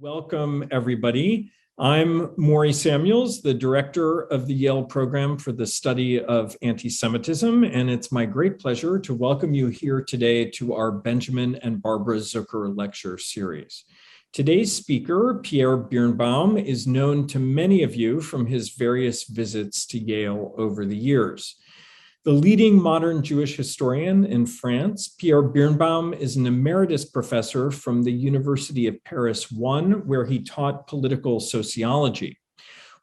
Welcome, everybody. I'm Maurice Samuels, the director of the Yale Program for the Study of Antisemitism, and it's my great pleasure to welcome you here today to our Benjamin and Barbara Zucker lecture series. Today's speaker, Pierre Birnbaum, is known to many of you from his various visits to Yale over the years. The leading modern Jewish historian in France, Pierre Birnbaum is an emeritus professor from the University of Paris I, where he taught political sociology.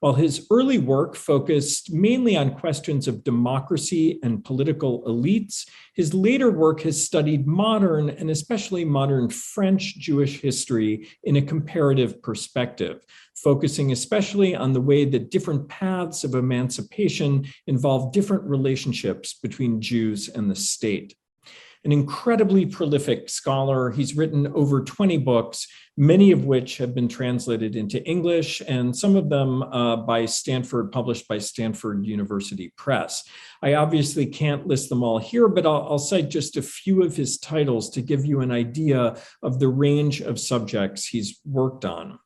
While his early work focused mainly on questions of democracy and political elites, his later work has studied modern and especially modern French Jewish history in a comparative perspective, focusing especially on the way that different paths of emancipation involve different relationships between Jews and the state. An incredibly prolific scholar, he's written over 20 books, many of which have been translated into English, and some of them published by Stanford University Press. I obviously can't list them all here, but I'll cite just a few of his titles to give you an idea of the range of subjects he's worked on.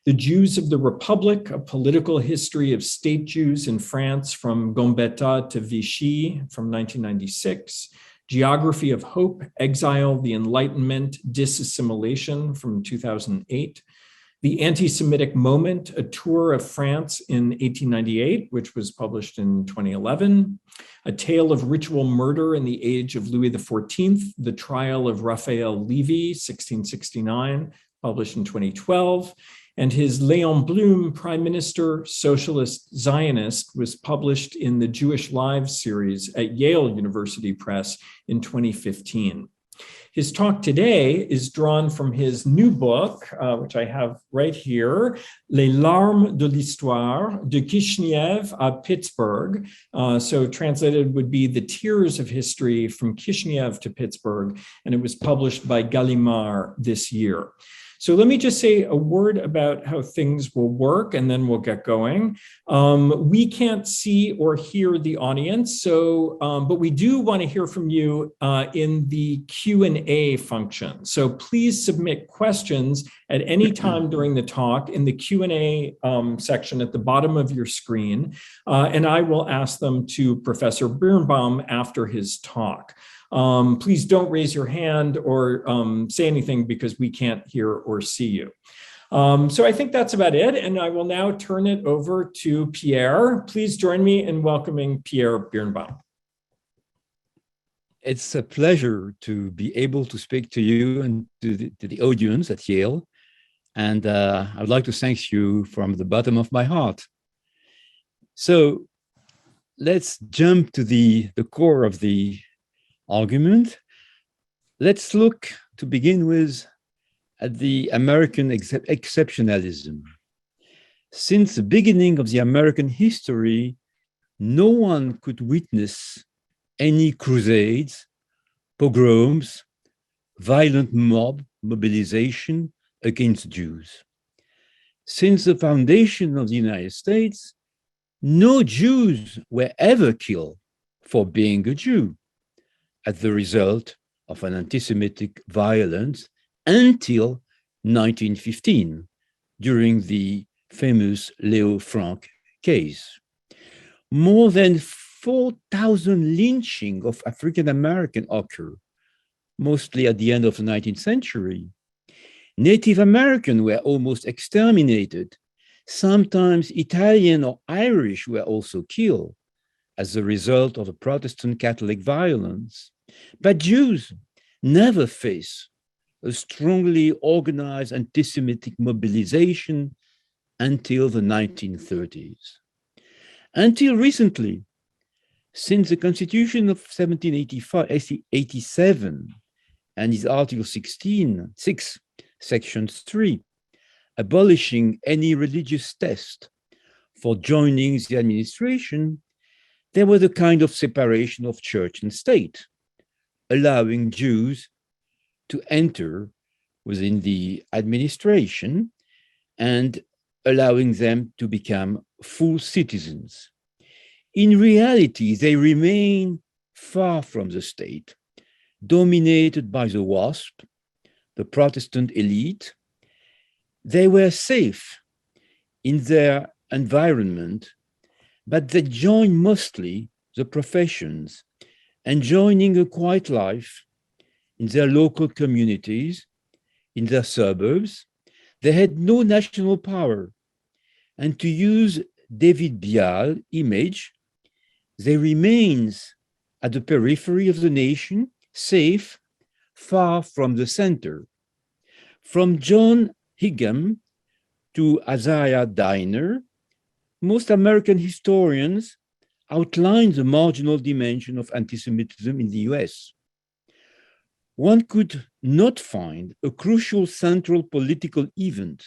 The Jews of the Republic, a political history of state Jews in France from Gambetta to Vichy from 1996. Geography of Hope, Exile, the Enlightenment, Disassimilation from 2008. The Anti-Semitic Moment, a tour of France in 1898, which was published in 2011. A Tale of Ritual Murder in the Age of Louis XIV, the Trial of Raphael Levy, 1669, published in 2012. And his Léon Blum, Prime Minister, Socialist, Zionist, was published in the Jewish Lives series at Yale University Press in 2015. His talk today is drawn from his new book, which I have right here, Les larmes de l'histoire, de Kishinev à Pittsburgh. So translated would be The Tears of History from Kishinev to Pittsburgh, and it was published by Gallimard this year. So let me just say a word about how things will work, and then we'll get going. We can't see or hear the audience, but we do want to hear from you in the Q&A function. So please submit questions at any time during the talk in the Q&A section at the bottom of your screen, and I will ask them to Professor Birnbaum after his talk. Please don't raise your hand or say anything because we can't hear or see you. So I think that's about it. And I will now turn it over to Pierre. Please join me in welcoming Pierre Birnbaum. It's a pleasure to be able to speak to you and to the audience at Yale. And I would like to thank you from the bottom of my heart. So let's jump to the core of the argument. Let's look to begin with at the American exceptionalism. Since the beginning of the American history, no one could witness any crusades, pogroms, violent mob mobilization against Jews. Since the foundation of the United States, no Jews were ever killed for being a Jew as the result of an anti-Semitic violence until 1915, during the famous Leo Frank case. More than 4,000 lynchings of African Americans occurred, mostly at the end of the 19th century. Native Americans were almost exterminated. Sometimes Italian or Irish were also killed as a result of the Protestant Catholic violence. But Jews never faced a strongly organized anti-Semitic mobilization until the 1930s. Until recently, since the Constitution of 1787 and its Article 6, Section 3, abolishing any religious test for joining the administration, there was a kind of separation of church and state, allowing Jews to enter within the administration and allowing them to become full citizens. In reality, they remain far from the state, dominated by the WASP, the Protestant elite, They were safe in their environment, but they joined mostly the professions, enjoying a quiet life in their local communities, in their suburbs. They had no national power. And to use David Bial's image, they remained at the periphery of the nation, safe, far from the center. From John Higham to Isaiah Diner, most American historians outline the marginal dimension of anti-Semitism in the US. One could not find a crucial central political event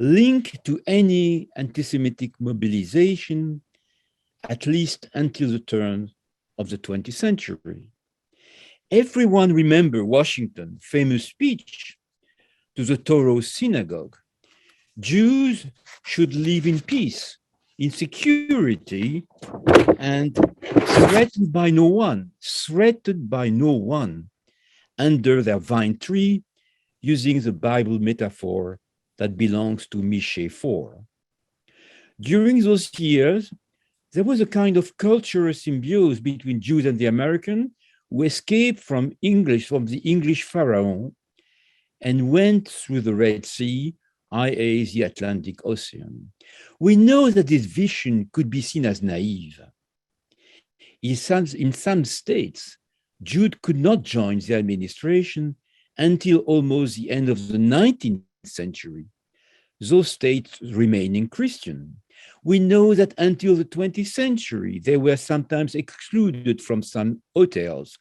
linked to any anti-Semitic mobilization, at least until the turn of the 20th century. Everyone remembers Washington's famous speech to the Toro Synagogue. Jews should live in peace, in security, and threatened by no one, under their vine tree, using the Bible metaphor that belongs to Mishe 4. During those years, there was a kind of cultural symbiosis between Jews and the American who escaped from the English pharaoh and went through the Red Sea, i.e. the Atlantic Ocean. We know that this vision could be seen as naive. In some states, Jews could not join the administration until almost the end of the 19th century, those states remaining Christian. We know that until the 20th century, they were sometimes excluded from some hotels,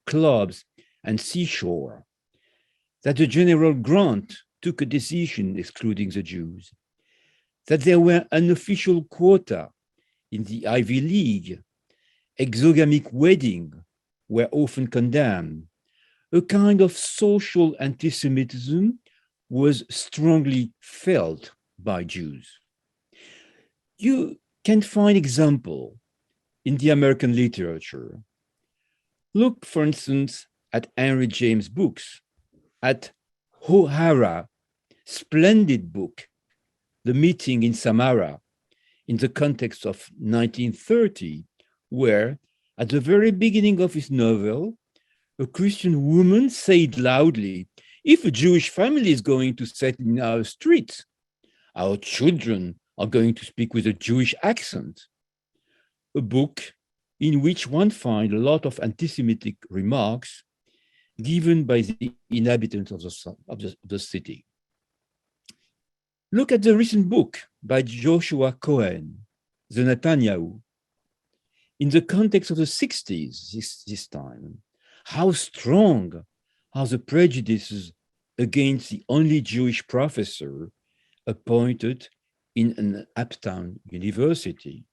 clubs, and seashore, that the General Grant took a decision excluding the Jews, that there were unofficial quota in the Ivy League, exogamic weddings were often condemned. A kind of social anti-Semitism was strongly felt by Jews. You can find example in the American literature. Look, for instance, at Henry James' books, at O'Hara's splendid book, The Meeting in Samara, in the context of 1930, where, at the very beginning of his novel, a Christian woman said loudly, "If a Jewish family is going to settle in our streets, our children are going to speak with a Jewish accent." A book in which one finds a lot of anti-Semitic remarks given by the inhabitants of the city. Look at the recent book by Joshua Cohen, The Netanyahu, in the context of the 60s this time. How strong are the prejudices against the only Jewish professor appointed in an uptown university.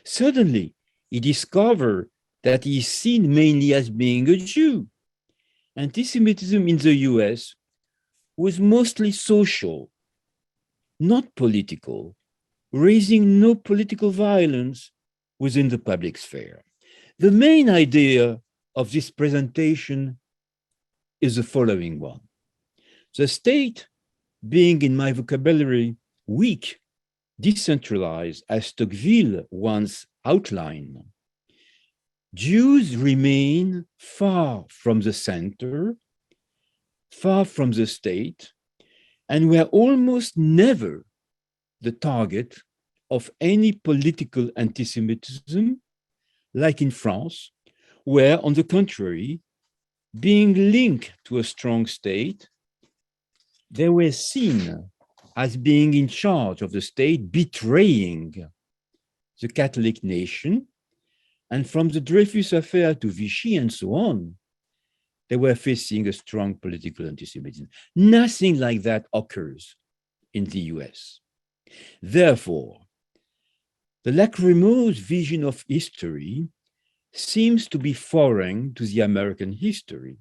Suddenly, he discovered that he is seen mainly as being a Jew. Anti-Semitism in the US was mostly social, not political, raising no political violence within the public sphere. The main idea of this presentation is the following one. The state, being in my vocabulary weak, decentralized, as Tocqueville once outlined, Jews remain far from the center, far from the state, and were almost never the target of any political anti-Semitism, like in France, where, on the contrary, being linked to a strong state, they were seen as being in charge of the state, betraying the Catholic nation. And from the Dreyfus affair to Vichy and so on, they were facing a strong political anti-Semitism. Nothing like that occurs in the US. Therefore, the Lacrimose vision of history seems to be foreign to the American history.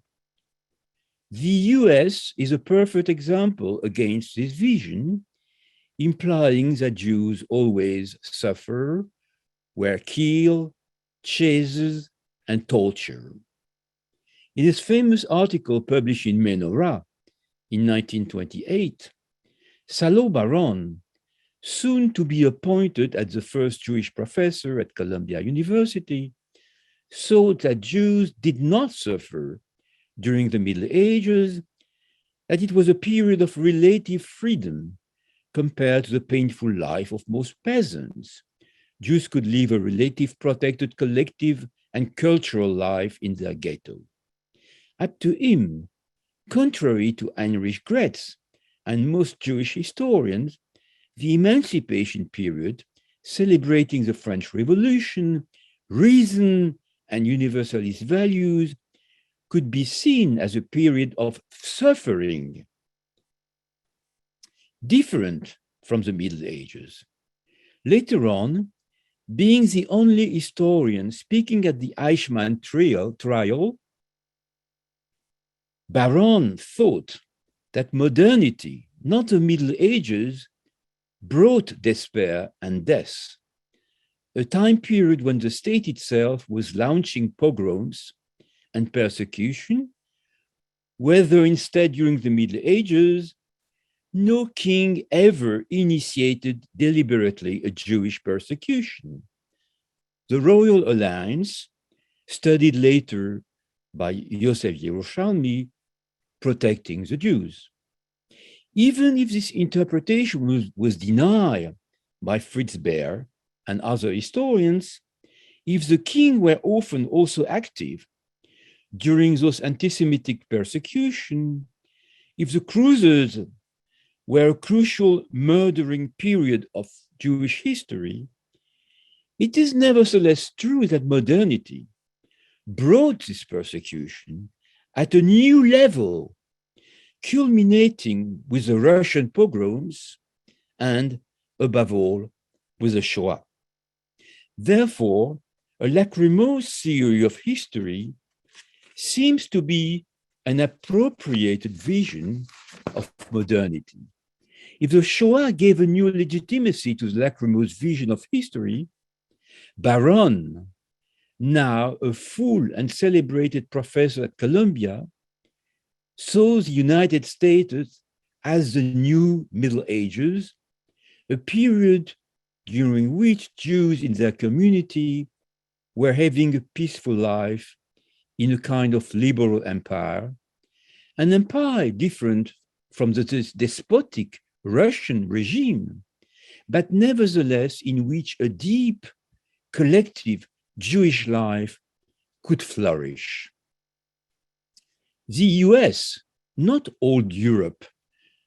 The US is a perfect example against this vision, implying that Jews always suffer, were killed, chased, and tortured. In his famous article published in Menorah in 1928, Salo Baron, soon to be appointed as the first Jewish professor at Columbia University, saw that Jews did not suffer during the Middle Ages, that it was a period of relative freedom compared to the painful life of most peasants. Jews could live a relative protected collective and cultural life in their ghetto. Up to him, contrary to Heinrich Gretz and most Jewish historians, the emancipation period, celebrating the French Revolution, reason, and universalist values, could be seen as a period of suffering, different from the Middle Ages. Later on, being the only historian speaking at the Eichmann trial, Baron thought that modernity, not the Middle Ages, brought despair and death, a time period when the state itself was launching pogroms and persecution, whether instead during the Middle Ages, no king ever initiated deliberately a Jewish persecution. The Royal Alliance, studied later by Yosef Yerushalmi, protecting the Jews. Even if this interpretation was denied by Fritz Baer and other historians, if the king were often also active during those anti-Semitic persecution, if the Crusades were a crucial murdering period of Jewish history, it is nevertheless true that modernity brought this persecution at a new level, culminating with the Russian pogroms and, above all, with the Shoah. Therefore, a Lacrimose theory of history seems to be an appropriated vision of modernity. If the Shoah gave a new legitimacy to the Lacrimose vision of history, Baron, now a full and celebrated professor at Columbia, saw the United States as the new Middle Ages, a period during which Jews in their community were having a peaceful life in a kind of liberal empire, an empire different from the despotic Russian regime, but nevertheless in which a deep collective Jewish life could flourish. The US, not old Europe,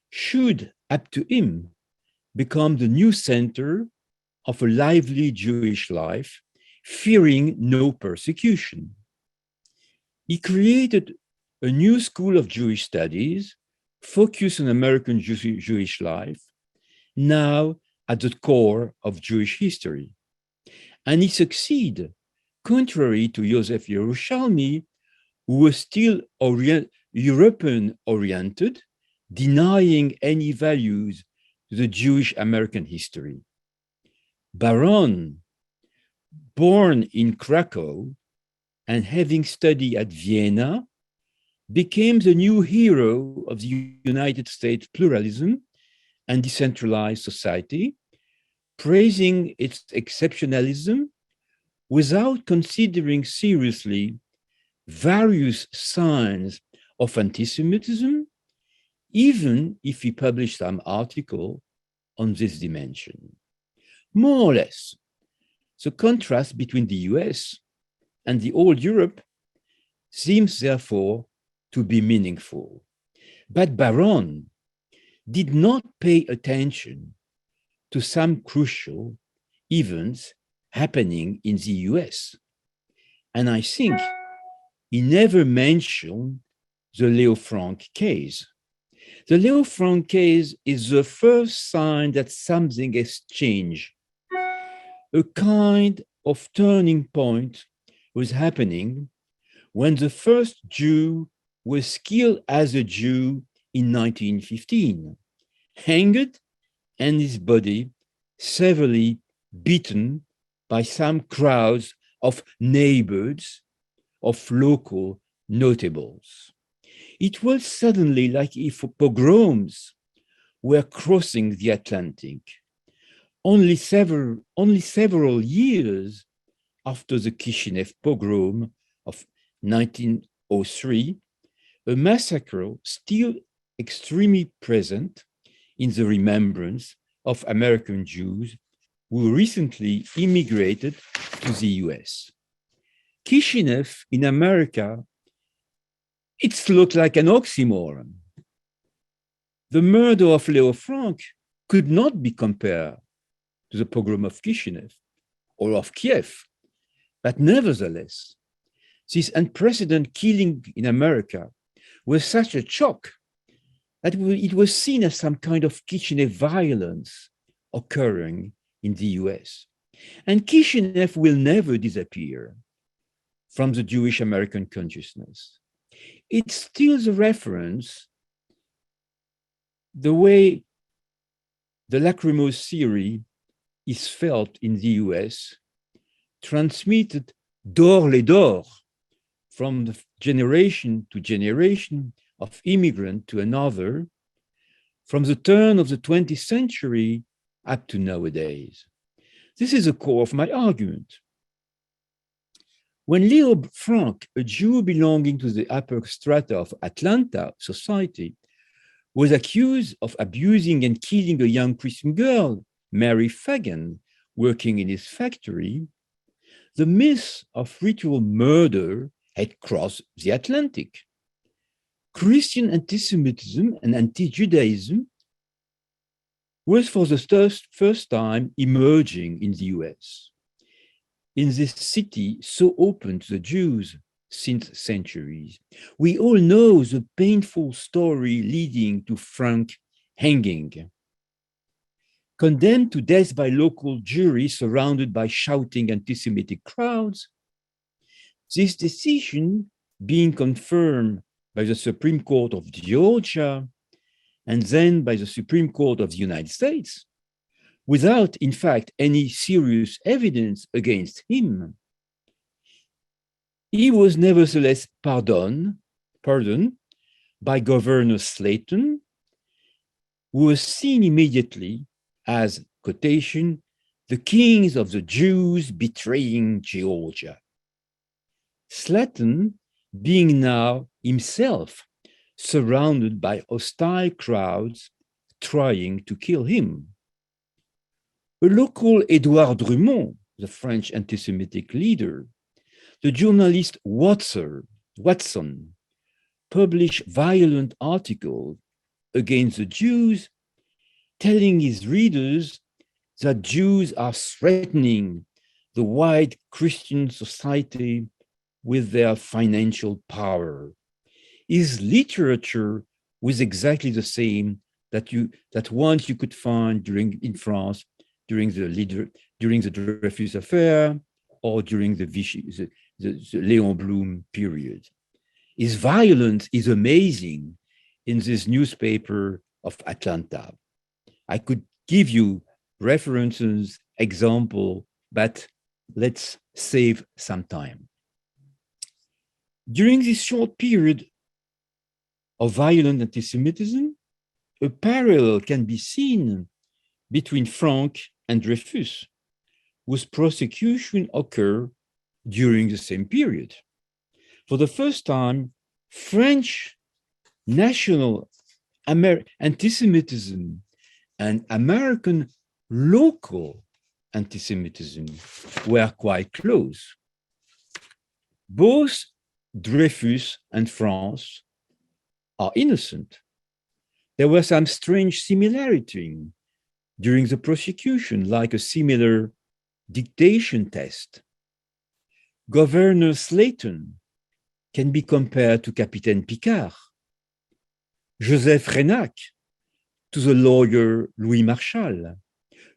should, up to him, become the new center of a lively Jewish life, fearing no persecution. He created a new school of Jewish studies, focused on American Jewish life, now at the core of Jewish history. And he succeeded, contrary to Yosef Yerushalmi, who was still European-oriented, denying any values to the Jewish American history. Baron, born in Krakow and having studied at Vienna, became the new hero of the United States pluralism and decentralized society, praising its exceptionalism without considering seriously various signs of anti-Semitism, even if he published some article on this dimension. More or less, the contrast between the US and the old Europe seems therefore to be meaningful. But Baron did not pay attention to some crucial events happening in the US. And I think he never mentioned the Leo Frank case. The Leo Frank case is the first sign that something has changed. A kind of turning point was happening when the first Jew was killed as a Jew in 1915, hanged and his body severely beaten by some crowds of neighbors, of local notables. It was suddenly like if pogroms were crossing the Atlantic. Only several years after the Kishinev pogrom of 1903, a massacre still extremely present in the remembrance of American Jews who recently immigrated to the US. Kishinev in America, it looked like an oxymoron. The murder of Leo Frank could not be compared to the pogrom of Kishinev or of Kiev. But nevertheless, this unprecedented killing in America was such a shock that it was seen as some kind of Kishinev violence occurring in the US. And Kishinev will never disappear from the Jewish American consciousness. It's still the reference, the way the Lacrimose theory is felt in the US, transmitted door les door from the generation to generation of immigrant to another, from the turn of the 20th century up to nowadays. This is the core of my argument. When Leo Frank, a Jew belonging to the upper strata of Atlanta society, was accused of abusing and killing a young Christian girl, Mary Fagan, working in his factory, the myth of ritual murder had crossed the Atlantic. Christian anti-Semitism and anti-Judaism was for the first time emerging in the US. In this city so open to the Jews since centuries, we all know the painful story leading to Frank hanging. Condemned to death by local jury surrounded by shouting anti-Semitic crowds, this decision being confirmed by the Supreme Court of Georgia and then by the Supreme Court of the United States, without, in fact, any serious evidence against him, he was nevertheless pardoned by Governor Slayton, who was seen immediately as, quotation, the kings of the Jews betraying Georgia. Slayton being now himself surrounded by hostile crowds trying to kill him. A local Edouard Drummond, the French anti-Semitic leader, the journalist Watson, published violent articles against the Jews, telling his readers that Jews are threatening the white Christian society with their financial power. His literature was exactly the same that once you could find in France during the Dreyfus affair or during the Léon Blum period. His violence is amazing in this newspaper of Atlanta. I could give you references, example, but let's save some time. During this short period of violent anti-Semitism, a parallel can be seen between Frank and Dreyfus, whose prosecution occurred during the same period. For the first time, French national anti-Semitism and American local anti-Semitism were quite close. Both Dreyfus and France are innocent. There were some strange similarity during the prosecution, like a similar dictation test. Governor Slayton can be compared to Capitaine Picard, Joseph Renac to the lawyer Louis Marchal,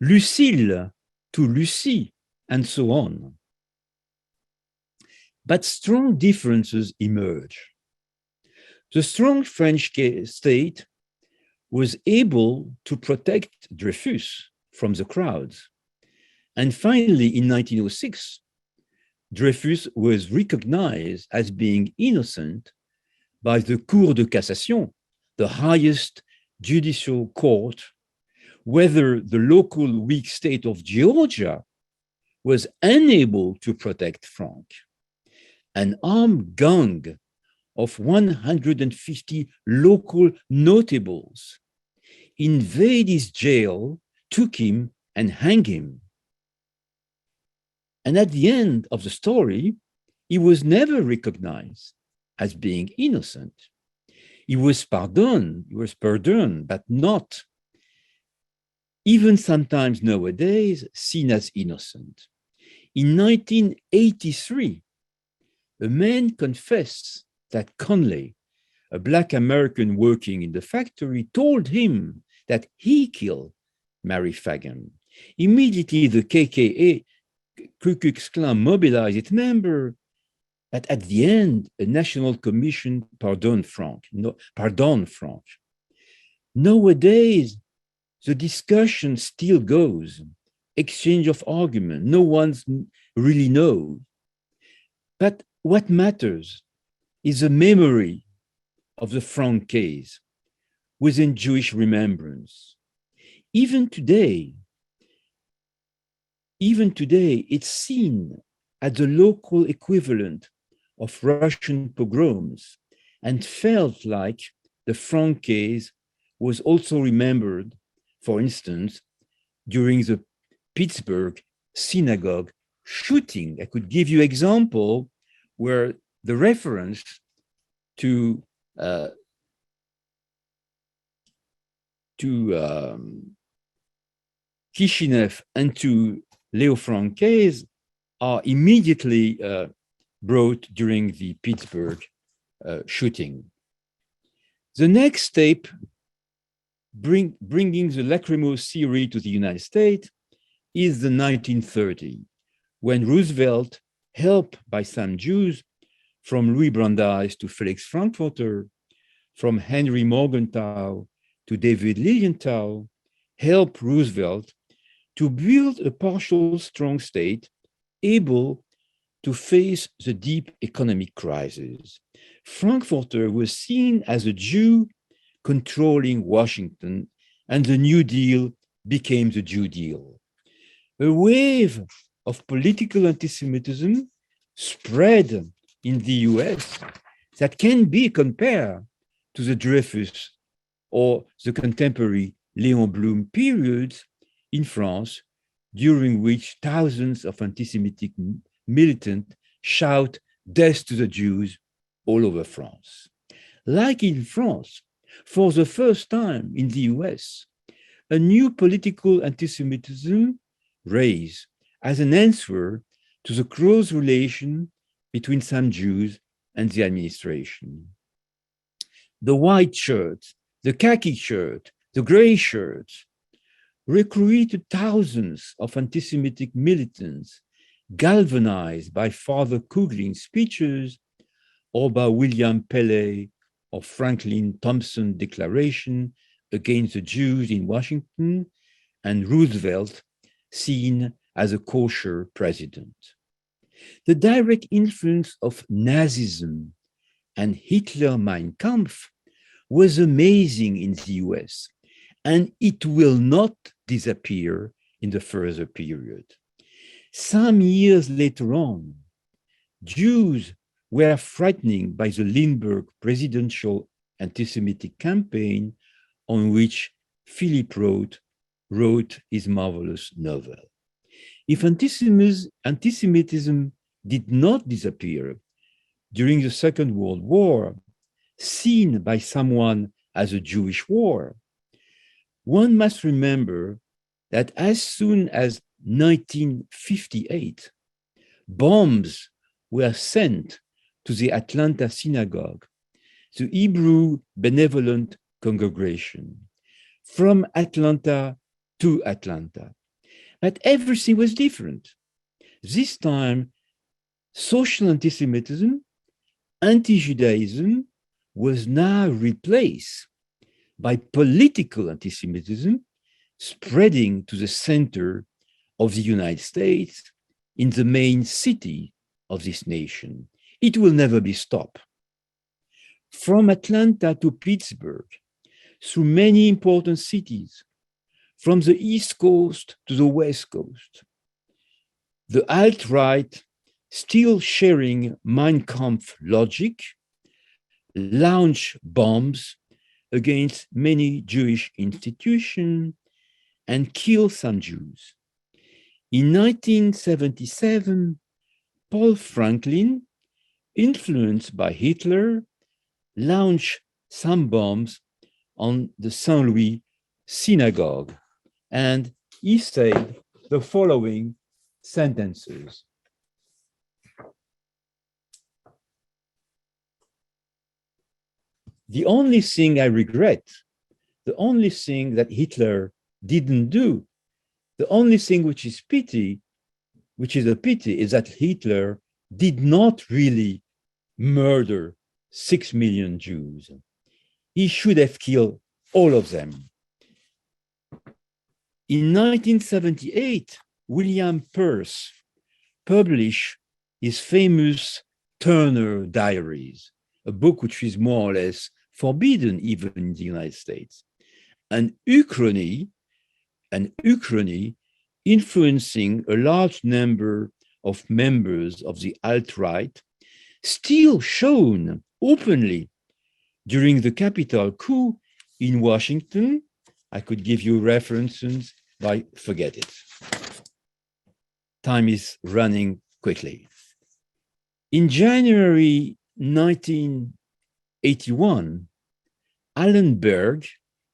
Lucille to Lucie, and so on. But strong differences emerge. The strong French state was able to protect Dreyfus from the crowds. And finally, in 1906, Dreyfus was recognized as being innocent by the Cour de Cassation, the highest judicial court whether the local weak state of Georgia was unable to protect Frank. An armed gang of 150 local notables invade his jail, took him, and hanged him. And at the end of the story, he was never recognized as being innocent. He was pardoned, but not, even sometimes nowadays, seen as innocent. In 1983, a man confessed that Conley, a Black American working in the factory, told him that he killed Mary Fagan. Immediately, the KKA, Ku Klux Klan, mobilized its member, but at the end, a national commission pardoned Frank. Nowadays, the discussion still goes, exchange of argument, no one really knows. But what matters is the memory of the Frank case within Jewish remembrance. Even today, it's seen as the local equivalent of Russian pogroms and felt like the Frank case was also remembered, for instance, during the Pittsburgh synagogue shooting. I could give you an example where the reference to Kishinev and to Leo Frank case are immediately brought during the Pittsburgh shooting. The next step, bringing the Lacrimose theory to the United States, is the 1930s, when Roosevelt, helped by some Jews, from Louis Brandeis to Felix Frankfurter, from Henry Morgenthau to David Lilienthal, helped Roosevelt to build a partial strong state able to face the deep economic crisis. Frankfurter was seen as a Jew controlling Washington, and the New Deal became the Jew Deal. A wave of political anti-Semitism spread in the US that can be compared to the Dreyfus or the contemporary Léon Blum periods in France, during which thousands of anti-Semitic militants shout death to the Jews all over France. Like in France, for the first time in the US, a new political anti-Semitism raised as an answer to the close relation between some Jews and the administration. The white shirts, the khaki shirt, the gray shirts recruited thousands of anti-Semitic militants, galvanized by Father Coughling's speeches or by William Pelley or Franklin Thompson's declaration against the Jews in Washington, and Roosevelt seen as a kosher president. The direct influence of Nazism and Hitler Mein Kampf was amazing in the US, and it will not disappear in the further period. Some years later on, Jews were frightened by the Lindbergh presidential anti-Semitic campaign on which Philip wrote his marvelous novel. If anti-Semitism did not disappear during the Second World War, seen by someone as a Jewish war, one must remember that as soon as 1958, bombs were sent to the Atlanta synagogue, the Hebrew Benevolent Congregation, from Atlanta to Atlanta. But everything was different. This time, social anti-Semitism, anti-Judaism was now replaced by political anti-Semitism, spreading to the center of the United States in the main city of this nation. It will never be stopped. From Atlanta to Pittsburgh, through many important cities, from the East Coast to the West Coast. The alt-right, still sharing Mein Kampf logic, launched bombs against many Jewish institutions and killed some Jews. In 1977, Paul Franklin, influenced by Hitler, launched some bombs on the St. Louis synagogue, and he said the following sentences. The only thing I regret, the only thing that Hitler didn't do, the only thing which is a pity, is that Hitler did not really murder 6 million Jews. He should have killed all of them. In 1978, William Peirce published his famous Turner Diaries, a book which is more or less forbidden even in the United States. An uchrony influencing a large number of members of the alt-right, still shown openly during the Capitol coup in Washington. I could give you references, but forget it. Time is running quickly. In January 1981, Alan Berg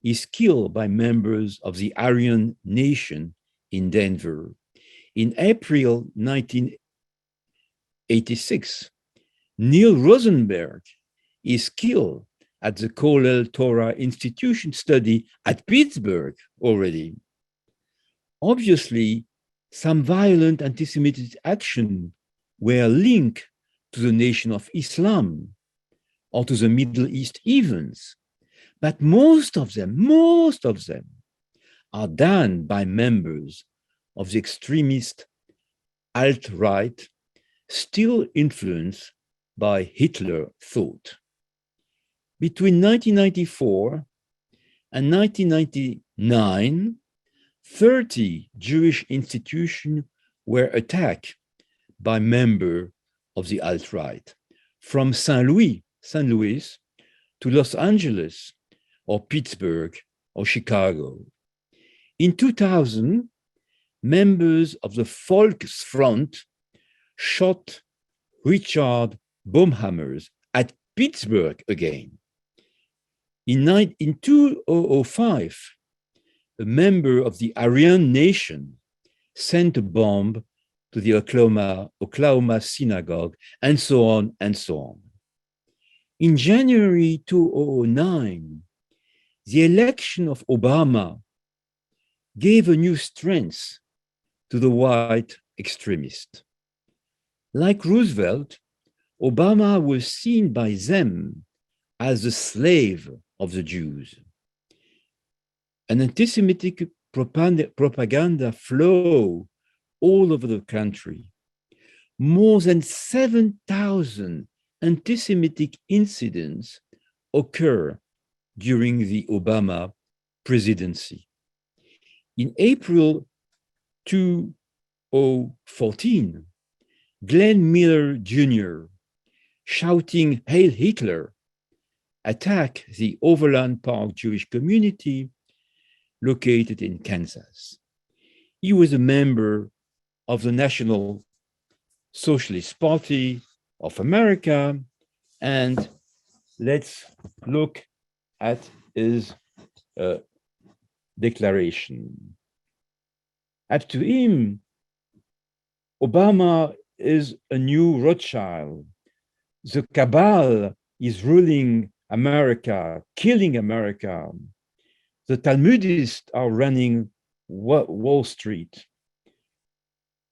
is killed by members of the Aryan Nation in Denver. In April 1986, Neil Rosenberg is killed at the Kollel Torah Institution study at Pittsburgh already. Obviously, some violent anti-Semitic action were linked to the Nation of Islam or to the Middle East events, but most of them are done by members of the extremist alt-right, still influenced by Hitler thought. Between 1994 and 1999, 30 Jewish institutions were attacked by members of the alt-right, from St. Louis to Los Angeles or Pittsburgh or Chicago. In 2000, members of the Volksfront shot Richard Baumhammers at Pittsburgh again. In 2005, a member of the Aryan Nation sent a bomb to the Oklahoma synagogue, and so on and so on. In January 2009, the election of Obama gave a new strength to the white extremists. Like Roosevelt, Obama was seen by them as the slave of the Jews. An anti-Semitic propaganda flowed all over the country. More than 7,000 anti-Semitic incidents occur during the Obama presidency. In April 2014, Glenn Miller Jr., shouting "Hail Hitler," attacked the Overland Park Jewish community located in Kansas. He was a member of the National Socialist Party of America, and let's look at his declaration. Up to him, Obama is a new Rothschild. The cabal is ruling America, killing America. The Talmudists are running Wall Street,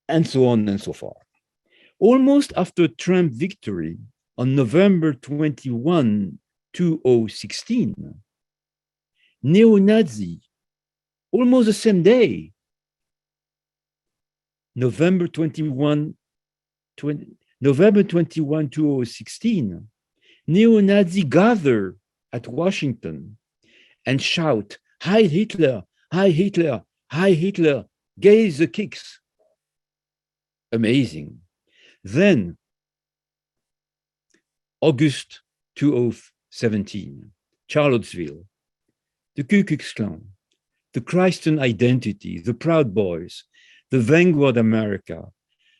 and so on and so forth. Almost after Trump's victory on November 21, 2016, neo-Nazi, almost the same day, November 21, 2016, neo-Nazi gathered at Washington and shout, Heil Hitler, Heil Hitler, Heil Hitler, gave the kicks. Amazing. Then, August 2017, Charlottesville, the Ku Klux Klan, the Christian Identity, the Proud Boys, the Vanguard America,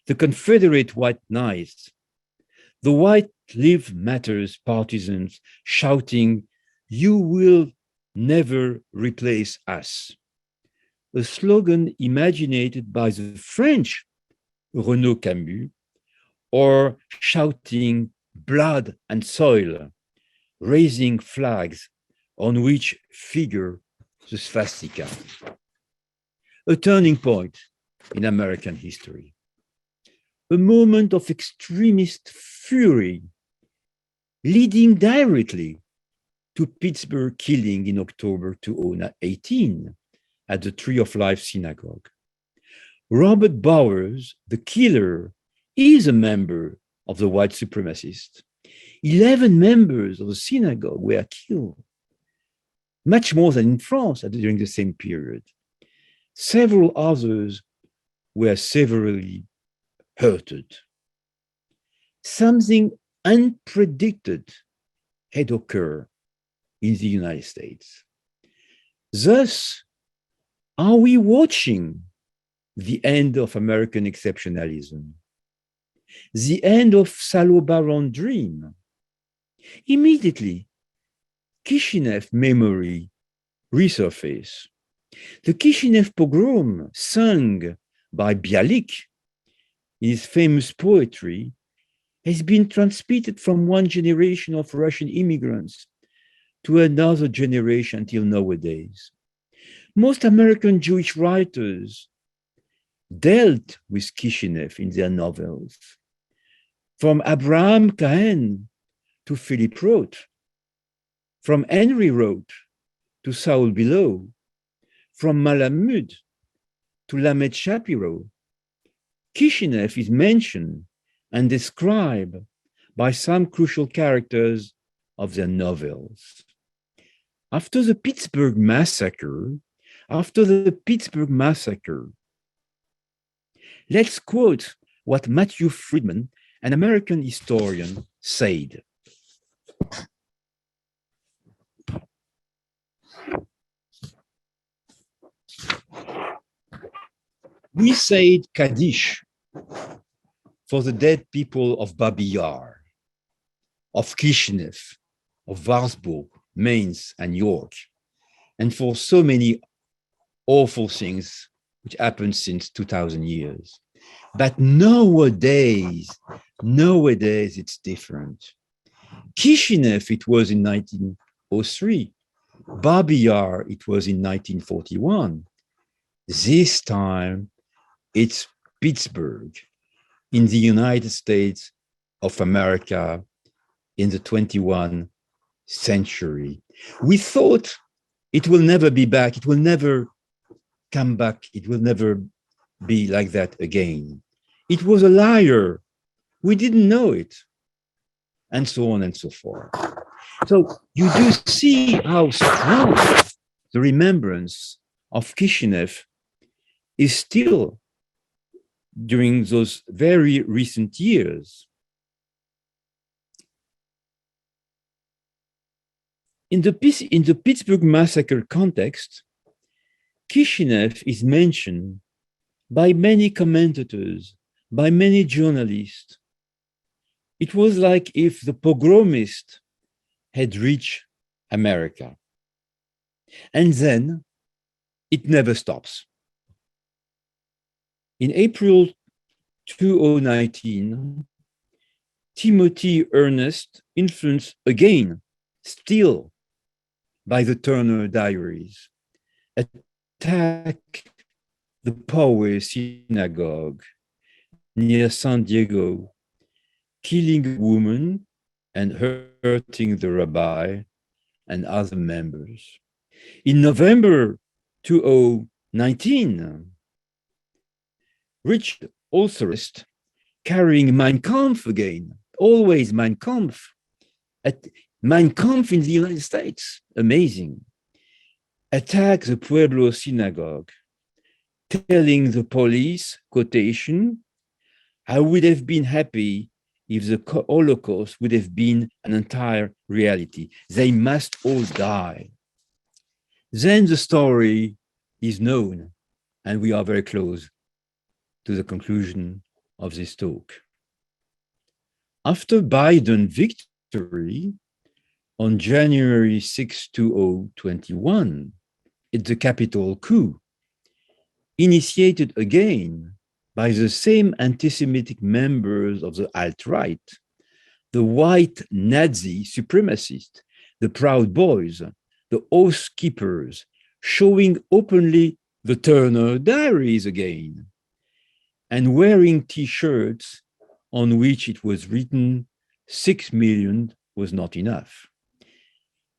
the Confederate White Knights, the White Lives Matters partisans shouting, "You will never replace us." A slogan imaginated by the French Renaud Camus, or shouting blood and soil, raising flags on which figure the swastika. A turning point in American history. A moment of extremist fury leading directly to Pittsburgh killing in October 2018 at the Tree of Life Synagogue. Robert Bowers, the killer, is a member of the white supremacists. 11 members of the synagogue were killed, much more than in France during the same period. Several others were severely hurted. Something unpredicted had occurred in the United States. Thus, are we watching the end of American exceptionalism? The end of Salo Baron dream? Immediately, Kishinev memory resurfaced. The Kishinev pogrom sung by Bialik in his famous poetry has been transmitted from one generation of Russian immigrants to another generation until nowadays. Most American Jewish writers dealt with Kishinev in their novels. From Abraham Cahen to Philip Roth, from Henry Roth to Saul Bellow, from Malamud to Lamed Shapiro, Kishinev is mentioned and described by some crucial characters of their novels. After the Pittsburgh massacre, let's quote what Matthew Friedman, an American historian, said. We said Kaddish for the dead people of Babi Yar, of Kishinev, of Wartburg, Mainz, and York, and for so many awful things which happened since 2000 years. But nowadays it's different. Kishinev, it was in 1903. Babi Yar, it was in 1941. This time, it's Pittsburgh in the United States of America in the 21st century. We thought it will never be back. It will never come back. It will never be like that again. It was a liar. We didn't know it. And so on and so forth. So you do see how strong the remembrance of Kishinev is still during those very recent years. In the Pittsburgh massacre context, Kishinev is mentioned by many commentators, by many journalists. It was like if the pogromist had reached America. And then it never stops. In April 2019, Timothy Ernest, influenced again, still by the Turner Diaries, attacked the Poway Synagogue near San Diego, killing a woman and hurting the rabbi and other members. In November 2019, Richard also carrying Mein Kampf again, always Mein Kampf, at Mein Kampf in the United States, amazing. attacked the Pueblo synagogue, telling the police, quotation, "I would have been happy if the Holocaust would have been an entire reality. They must all die." Then the story is known, and we are very close to the conclusion of this talk. After Biden's victory on January 6, 2021, at the Capitol coup, initiated again by the same anti-Semitic members of the alt-right, the white Nazi supremacists, the Proud Boys, the Oath Keepers, showing openly the Turner Diaries again, and wearing T-shirts on which it was written, 6 million was not enough.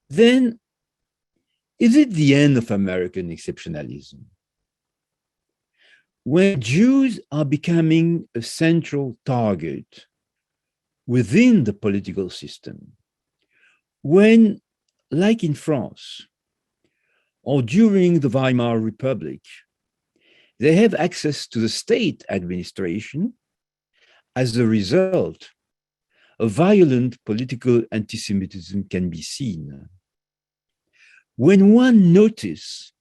Then, is it the end of American exceptionalism? When Jews are becoming a central target within the political system, when, like in France, or during the Weimar Republic, they have access to the state administration, as a result, a violent political anti-Semitism can be seen. When one notices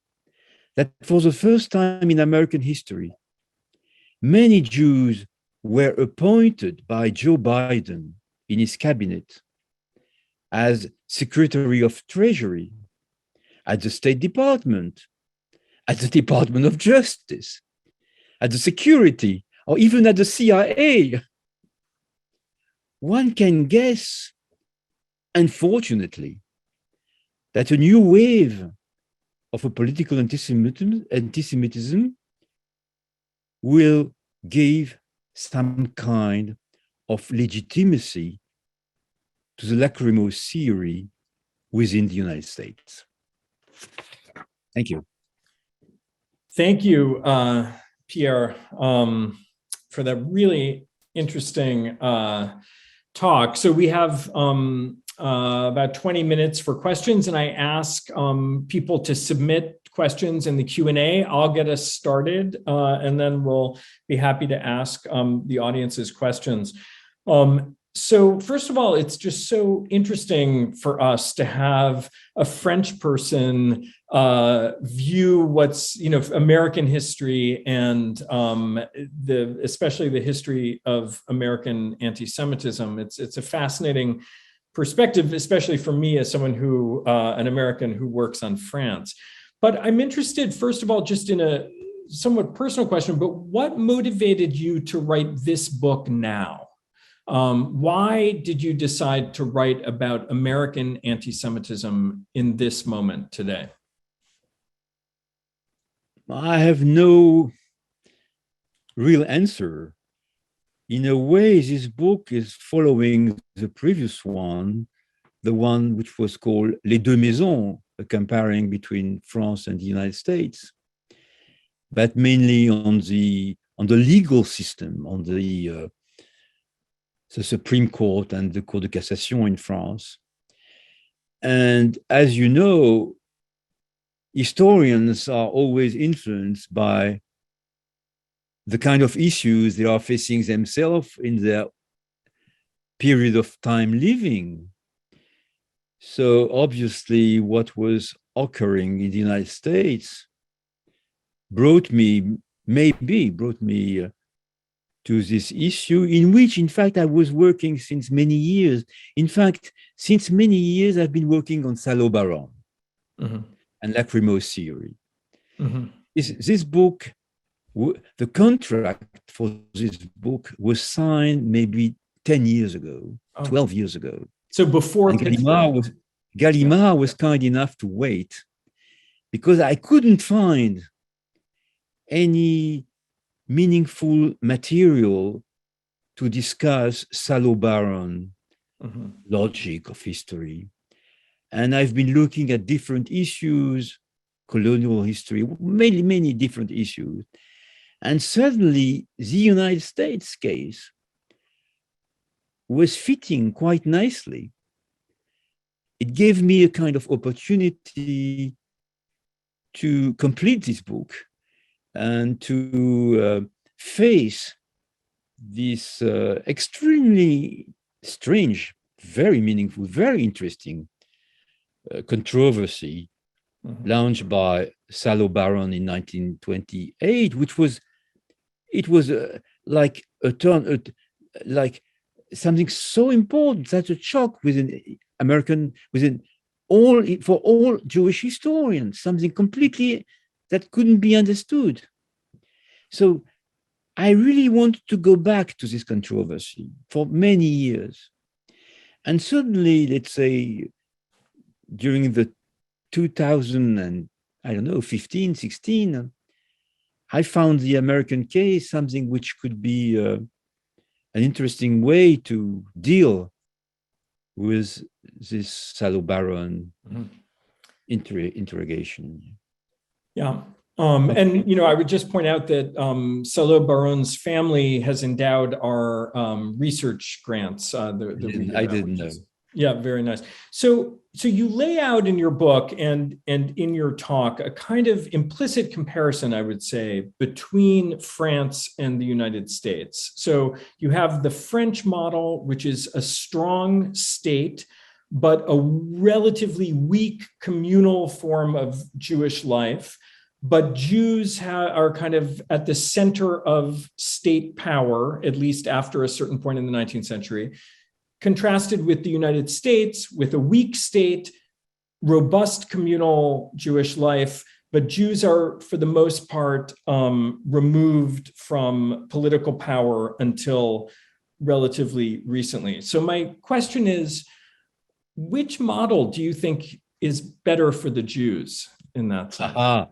that for the first time in American history, many Jews were appointed by Joe Biden in his cabinet as Secretary of Treasury, at the State Department, at the Department of Justice, at the Security, or even at the CIA. One can guess, unfortunately, that a new wave of a political anti-Semitism will give some kind of legitimacy to the Lacrimose theory within the United States. Thank you. Thank you, Pierre, for that really interesting talk. So we have about 20 minutes for questions, and I ask people to submit questions in the Q&A. I'll get us started, and then we'll be happy to ask the audience's questions. So first of all, it's just so interesting for us to have a French person view what's, American history and especially the history of American anti-Semitism. It's a fascinating perspective, especially for me as someone who, an American who works on France. But I'm interested, first of all, just in a somewhat personal question, but what motivated you to write this book now? Why did you decide to write about American anti-Semitism in this moment today? I have no real answer. In a way, this book is following the previous one, the one which was called Les Deux Maisons, comparing between France and the United States, but mainly on the legal system, on the Supreme Court and the Cour de Cassation in France. And as you know, historians are always influenced by the kind of issues they are facing themselves in their period of time living. So obviously what was occurring in the United States brought me to this issue, in which, in fact, I was working since many years. In fact, since many years, I've been working on Salo Baron and Lacrimose theory. This book, the contract for this book was signed maybe 10 years ago, 12 years ago. So before Gallimard was kind enough to wait, because I couldn't find any meaningful material to discuss Salo Baron logic of history. And I've been looking at different issues, colonial history, many different issues. And suddenly the United States case was fitting quite nicely. It gave me a kind of opportunity to complete this book and to face this extremely strange, very meaningful, very interesting controversy launched by Salo Baron in 1928, which was like a turn, like something so important, such a shock within all Jewish historians, something completely that couldn't be understood. So I really wanted to go back to this controversy for many years. And suddenly, let's say, during the 2000 and, I don't know, 15, 16, I found the American case something which could be an interesting way to deal with this Salo Baron interrogation. Yeah. And, I would just point out that Salo Baron's family has endowed our research grants. I didn't know. Yeah, very nice. So you lay out in your book and in your talk a kind of implicit comparison, I would say, between France and the United States. So you have the French model, which is a strong state, but a relatively weak communal form of Jewish life. But Jews are kind of at the center of state power, at least after a certain point in the 19th century, contrasted with the United States, with a weak state, robust communal Jewish life, but Jews are, for the most part, removed from political power until relatively recently. So my question is, which model do you think is better for the Jews in that sense?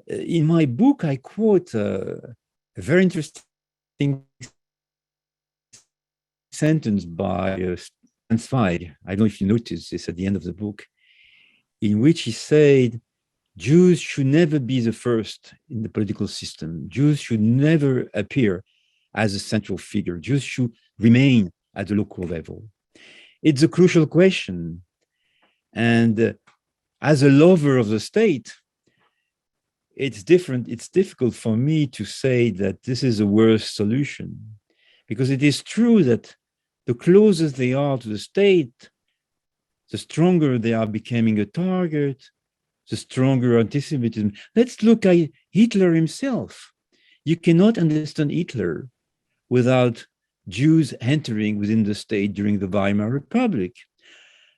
In my book, I quote a very interesting sentence by Zweig. I don't know if you noticed this at the end of the book, in which he said, Jews should never be the first in the political system. Jews should never appear as a central figure. Jews should remain at the local level. It's a crucial question. And as a lover of the state, it's difficult for me to say that this is a worse solution, because it is true that the closer they are to the state, the stronger they are becoming a target, the stronger anti-Semitism. Let's look at Hitler himself. You cannot understand Hitler without Jews entering within the state during the Weimar Republic.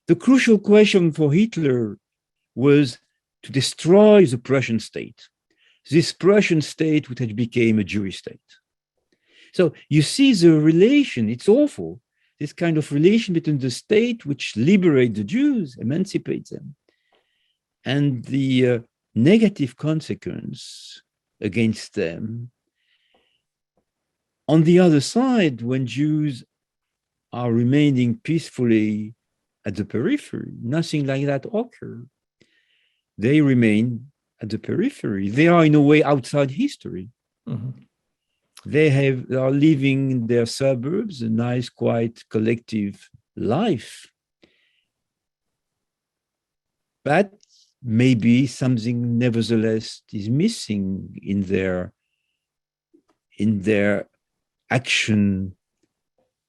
The crucial question for Hitler was to destroy the Prussian state, this Prussian state which had become a Jewish state. So you see the relation, it's awful, this kind of relation between the state which liberates the Jews, emancipates them, and the negative consequence against them. On the other side, when Jews are remaining peacefully at the periphery, nothing like that occurs. They remain at the periphery. They are in a way outside history. Mm-hmm. They are living in their suburbs, a nice, quiet, collective life. But maybe something nevertheless is missing in their action,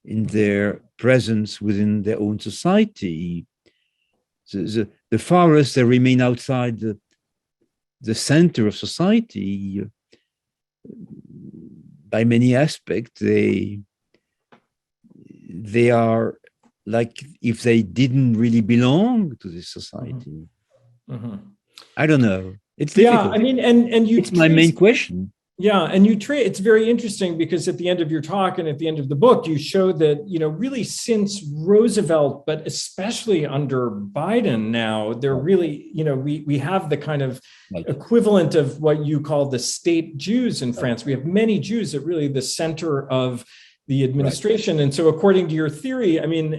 in their presence within their own society. The farthest they remain outside the center of society, by many aspects, they are like if they didn't really belong to this society. Mm-hmm. I don't know. It's difficult. Yeah, I mean, and it's my main question. Yeah, and it's very interesting because at the end of your talk and at the end of the book, you show that, really since Roosevelt, but especially under Biden now, they're really, we have the kind of equivalent of what you call the state Jews in France. We have many Jews at really the center of the administration. Right. And so according to your theory, I mean,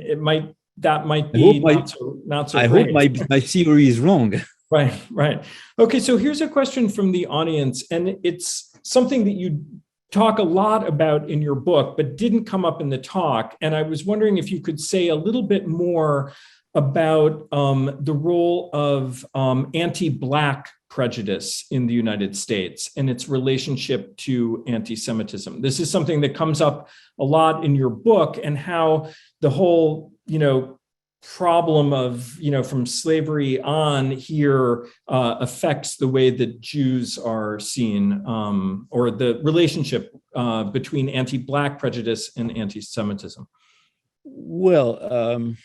that might be not so I great. hope my theory is wrong. Right. Okay, so here's a question from the audience, and it's something that you talk a lot about in your book, but didn't come up in the talk. And I was wondering if you could say a little bit more about the role of anti-Black prejudice in the United States and its relationship to anti-Semitism. This is something that comes up a lot in your book, and how the whole, problem of, from slavery on here affects the way that Jews are seen, or the relationship between anti-Black prejudice and anti-Semitism. Well,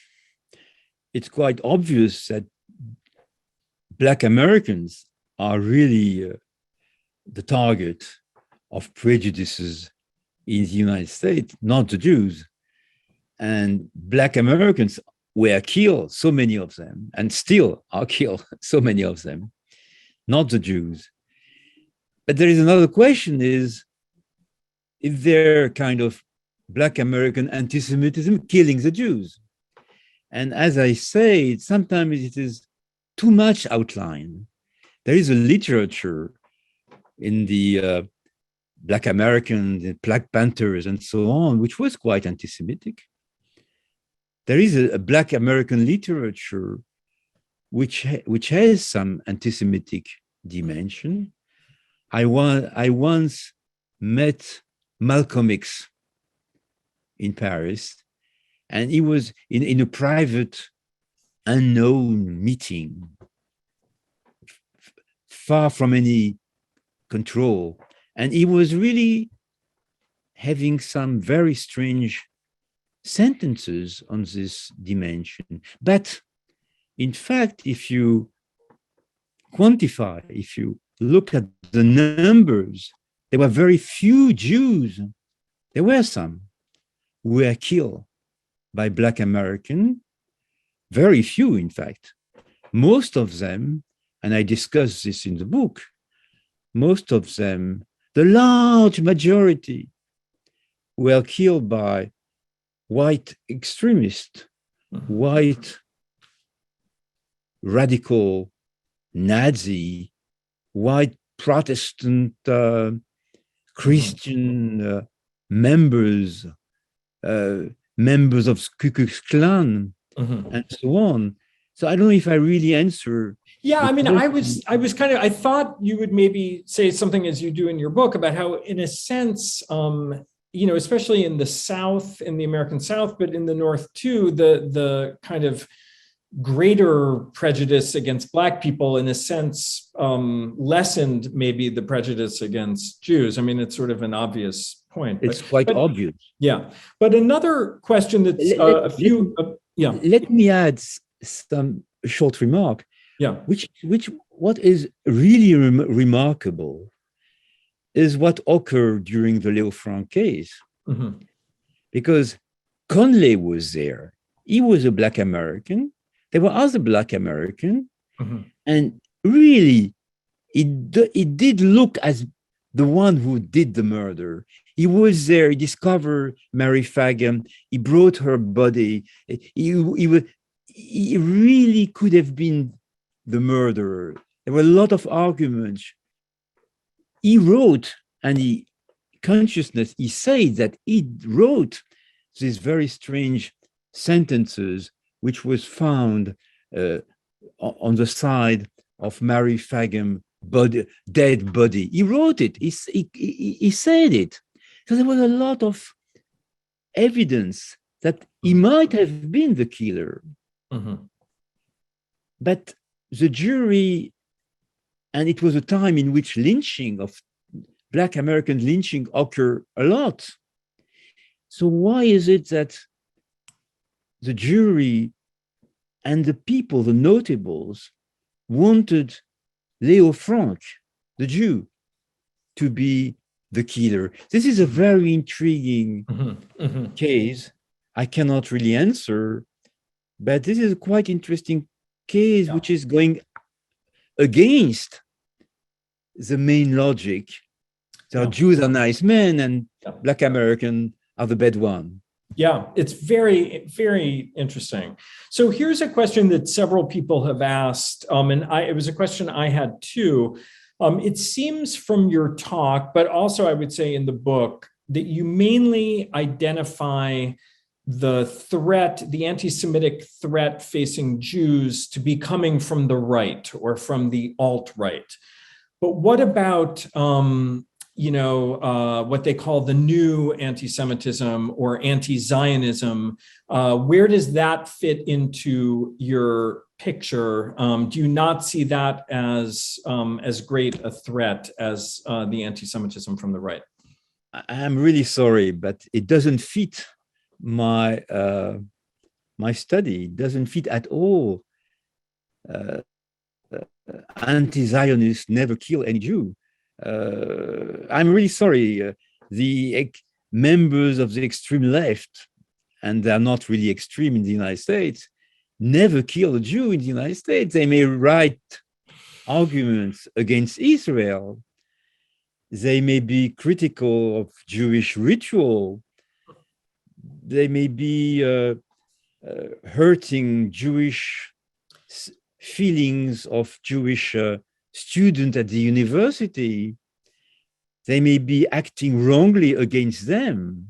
it's quite obvious that Black Americans are really the target of prejudices in the United States, not the Jews. And Black Americans were killed, so many of them, and still are killed, so many of them, not the Jews. But there is another question: is there kind of Black American anti-Semitism killing the Jews? And as I say, sometimes it is too much outline. There is a literature in the Black Americans, the Black Panthers, and so on, which was quite anti-Semitic. There is a Black American literature which has some anti-Semitic dimension. I once met Malcolm X in Paris, and he was in a private, unknown meeting, far from any control. And he was really having some very strange sentences on this dimension. But in fact, if you quantify, if you look at the numbers, there were very few Jews. There were some who were killed by Black American, very few, in fact. Most of them, and I discuss this in the book, most of them, the large majority, were killed by white extremists, white radical Nazi, white Protestant Christian members, members of Ku Klux Klan, and so on. So I don't know if I really answer. Yeah, I mean, I thought you would maybe say something, as you do in your book, about how, in a sense, especially in the South, in the American South, but in the North too, the kind of greater prejudice against Black people, in a sense, lessened maybe the prejudice against Jews. I mean, it's sort of an obvious point. It's quite obvious. Yeah, but another question that's Let me add some short remark. Yeah. What is really remarkable is what occurred during the Leo Frank case. Because Conley was there. He was a Black American. There were other Black Americans. And really, it did look as the one who did the murder. He was there. He discovered Mary Fagan. He brought her body. He really could have been the murderer. There were a lot of arguments. He wrote, and he said that he wrote these very strange sentences, which was found on the side of Mary Fagan's dead body. He wrote it. He said it. So there was a lot of evidence that he might have been the killer. But the jury, and it was a time in which Black American lynching occurred a lot. So why is it that the jury and the people, the notables, wanted Leo Frank, the Jew, to be the killer? This is a very intriguing case. I cannot really answer, but this is a quite interesting case, which is going against the main logic. So Jews are nice men and Black Americans are the bad one. Yeah, it's very, very interesting. So here's a question that several people have asked, and it was a question I had too. It seems from your talk, but also I would say in the book, that you mainly identify the threat, the anti-Semitic threat facing Jews to be coming from the right or from the alt-right. But what about, what they call the new anti-Semitism or anti-Zionism? Where does that fit into your picture? Do you not see that as great a threat as the anti-Semitism from the right? I'm really sorry, but it doesn't fit my my study. It doesn't fit at all. Anti-Zionists never kill any Jew. I'm really sorry. The members of the extreme left, and they're not really extreme in the United States, never kill a Jew in the United States. They may write arguments against Israel. They may be critical of Jewish ritual. They may be hurting Jewish feelings of Jewish students at the university. They may be acting wrongly against them,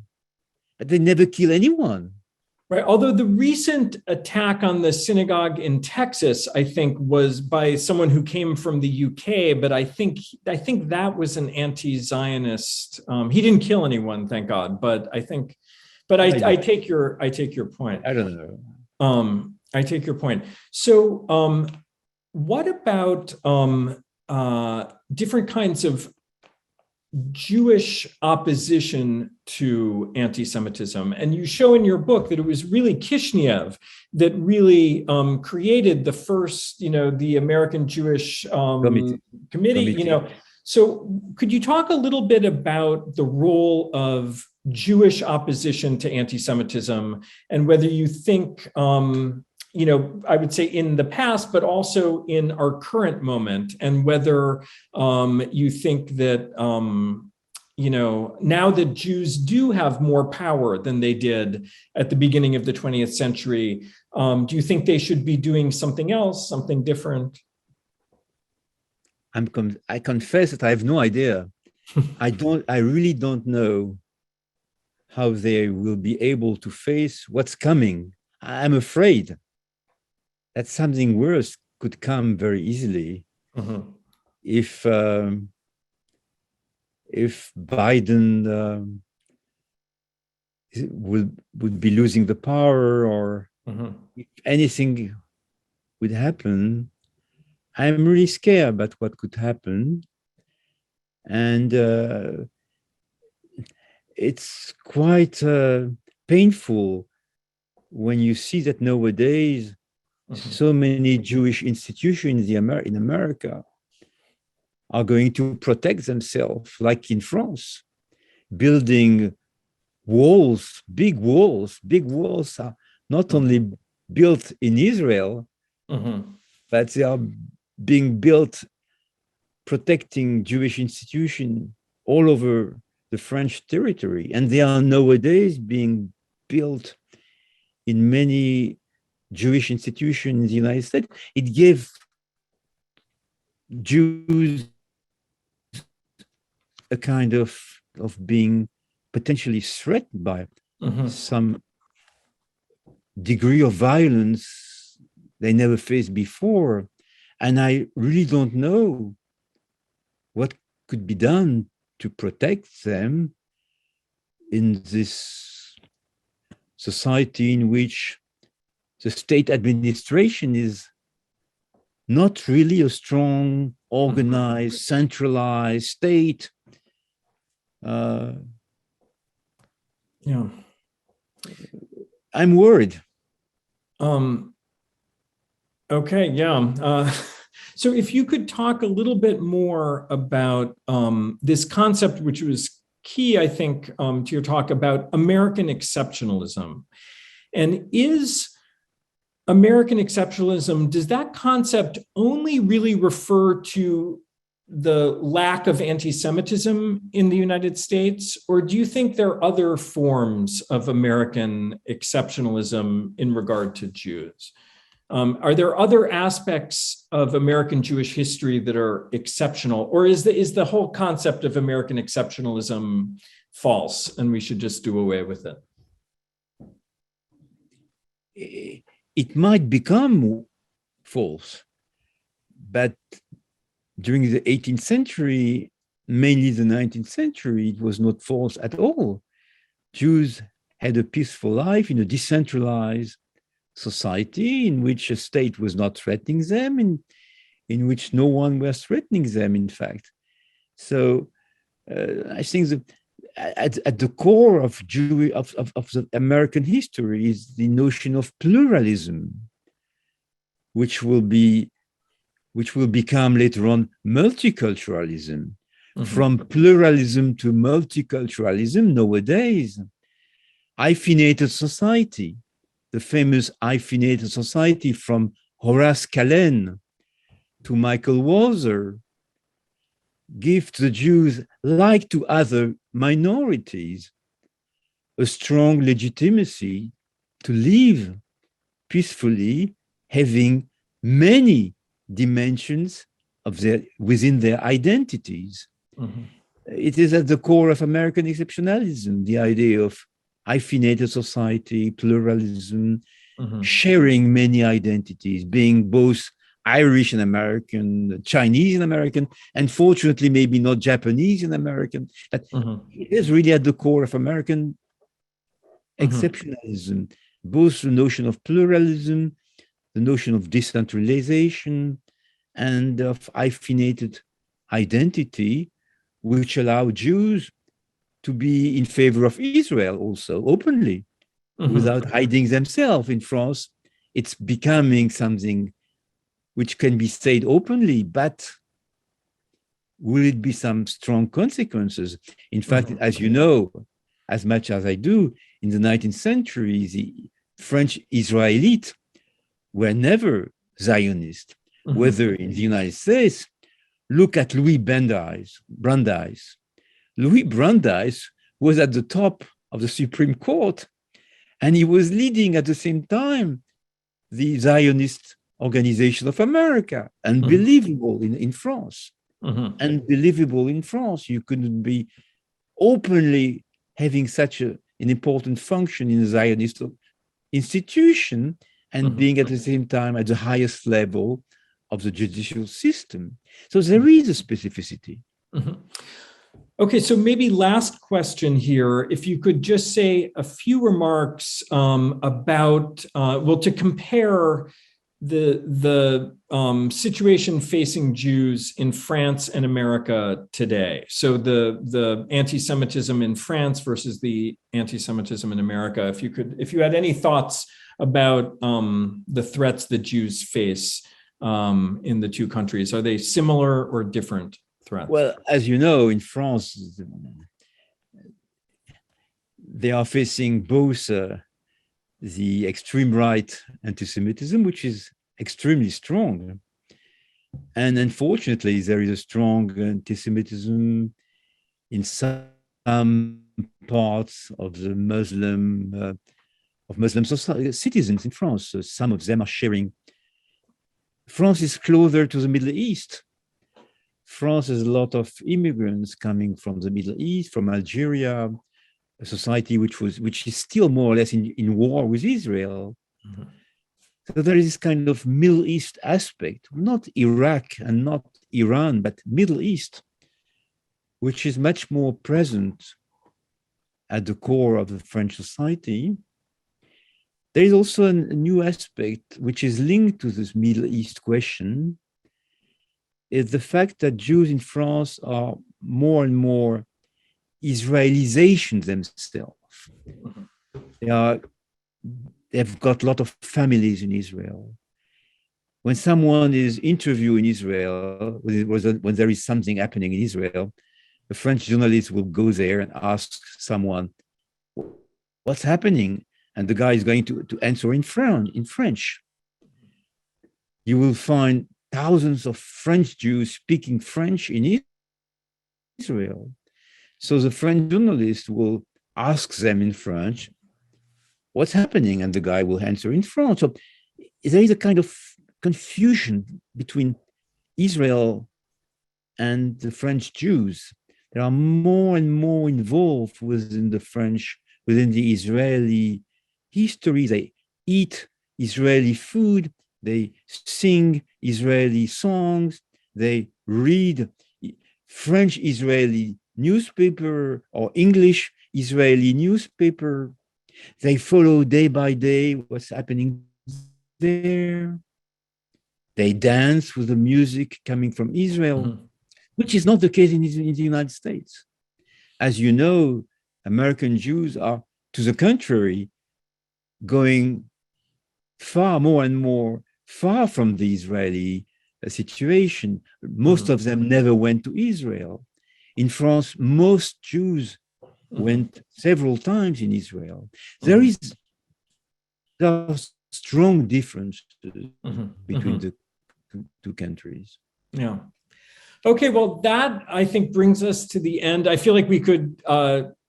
but they never kill anyone. Right. Although the recent attack on the synagogue in Texas, I think, was by someone who came from the UK, but I think that was an anti-Zionist. He didn't kill anyone, thank God. But I take your point. I don't know. I take your point. So, what about different kinds of Jewish opposition to anti-Semitism? And you show in your book that it was really Kishinev that really created the first, the American Jewish committee. So could you talk a little bit about the role of Jewish opposition to anti-Semitism and whether you think, I would say in the past, but also in our current moment, and whether you think that, now that Jews do have more power than they did at the beginning of the 20th century, do you think they should be doing something else, something different? I confess that I have no idea. I really don't know how they will be able to face what's coming. I'm afraid that something worse could come very easily if Biden would be losing the power, or if anything would happen. I'm really scared about what could happen, and it's quite painful when you see that nowadays so many Jewish institutions in America are going to protect themselves, like in France, building walls, big walls. Big walls are not only built in Israel, but they are being built protecting Jewish institutions all over the French territory. And they are nowadays being built in many Jewish institutions in the United States. It gave Jews a kind of being potentially threatened by some degree of violence they never faced before. And I really don't know what could be done to protect them in this society in which the state administration is not really a strong, organized, centralized state. I'm worried. Okay, yeah. So if you could talk a little bit more about this concept, which was key, I think, to your talk about American exceptionalism. And is American exceptionalism, does that concept only really refer to the lack of anti-Semitism in the United States? Or do you think there are other forms of American exceptionalism in regard to Jews? Are there other aspects of American Jewish history that are exceptional? Or is the whole concept of American exceptionalism false and we should just do away with it? it might become false, but during the 18th century, mainly the 19th century, it was not false at all. Jews had a peaceful life in a decentralized society in which a state was not threatening them, in which no one was threatening them, in fact. So I think that at the core of the American history is the notion of pluralism, which will become later on multiculturalism. Mm-hmm. From pluralism to multiculturalism nowadays, hyphenated society, the famous hyphenated society from Horace Kallen to Michael Walzer, give to the Jews, like to other minorities, a strong legitimacy to live peacefully, having many dimensions of within their identities. Mm-hmm. It is at the core of American exceptionalism, the idea of hyphenated society, pluralism, mm-hmm. sharing many identities, being both Irish and American, Chinese and American, and fortunately maybe not Japanese and American. But mm-hmm. it is really at the core of American exceptionalism, both the notion of pluralism, the notion of decentralization, and of hyphenated identity, which allow Jews to be in favor of Israel also openly, without hiding themselves. In France, it's becoming something which can be said openly, but will it be some strong consequences? In fact, as you know, as much as I do, in the 19th century, the French Israelites were never Zionist, whether in the United States. Look at Louis Brandeis. Louis Brandeis was at the top of the Supreme Court, and he was leading at the same time the Zionist Organization of America. Unbelievable in France. Unbelievable in France. You couldn't be openly having such an important function in a Zionist institution and being at the same time at the highest level of the judicial system. So there is a specificity. Okay, so maybe last question here, if you could just say a few remarks about, to compare the situation facing Jews in France and America today. So the anti-Semitism in France versus the anti-Semitism in America. If you had any thoughts about the threats that Jews face in the two countries, are they similar or different threats? Well, as you know, in France, they are facing both the extreme right anti-Semitism, which is extremely strong. And unfortunately, there is a strong anti-Semitism in some parts of the Muslim citizens in France. So some of them are sharing. France is closer to the Middle East. France has a lot of immigrants coming from the Middle East, from Algeria, a society which is still more or less in war with Israel. So there is this kind of Middle East aspect, not Iraq and not Iran, but Middle East, which is much more present at the core of the French society. There is also a new aspect which is linked to this Middle East question, is the fact that Jews in France are more and more Israelization themselves. They've got a lot of families in Israel. When someone is interviewed in Israel, when there is something happening in Israel, a French journalist will go there and ask someone, what's happening? And the guy is going to answer in French. You will find thousands of French Jews speaking French in Israel. So the French journalist will ask them in French, what's happening? And the guy will answer in French. So there is a kind of confusion between Israel and the French Jews. They are more and more involved within the Israeli history. They eat Israeli food, they sing Israeli songs, they read French Israeli newspaper or English Israeli newspaper. They follow day by day what's happening there. They dance with the music coming from Israel, which is not the case in the United States. As you know, American Jews are, to the contrary, going far more and more far from the Israeli situation. Most of them never went to Israel. In France, most Jews went several times in Israel. There are strong differences between the two countries. Yeah. Okay, well, that I think brings us to the end. I feel like we could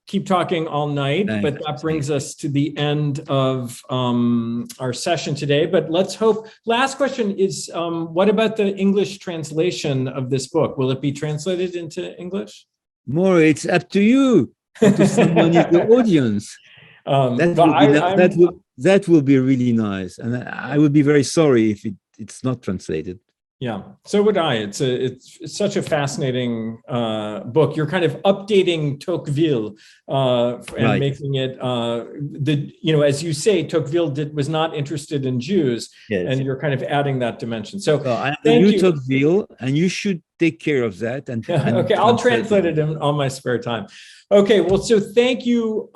keep talking all night, but that brings us to the end of our session today. But let's hope. Last question is, what about the English translation of this book? Will it be translated into English? More, it's up to you, to someone in the audience. That will be really nice. And I would be very sorry if it's not translated. Yeah, so would I. It's such a fascinating book. You're kind of updating Tocqueville and making it as you say, Tocqueville was not interested in Jews, and you're kind of adding that dimension. So I'm the new Tocqueville, and you should take care of that. And okay, I'll translate it on my spare time. Okay, well, so thank you,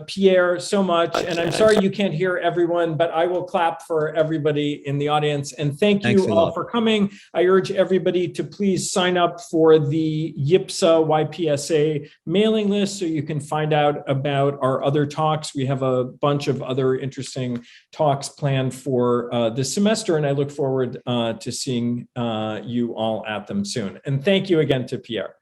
Pierre, so much. And I'm sorry you can't hear everyone, but I will clap for everybody in the audience. And thank you all for coming. I urge everybody to please sign up for the YPSA mailing list so you can find out about our other talks. We have a bunch of other interesting talks planned for this semester, and I look forward to seeing you all at them soon. And thank you again to Pierre.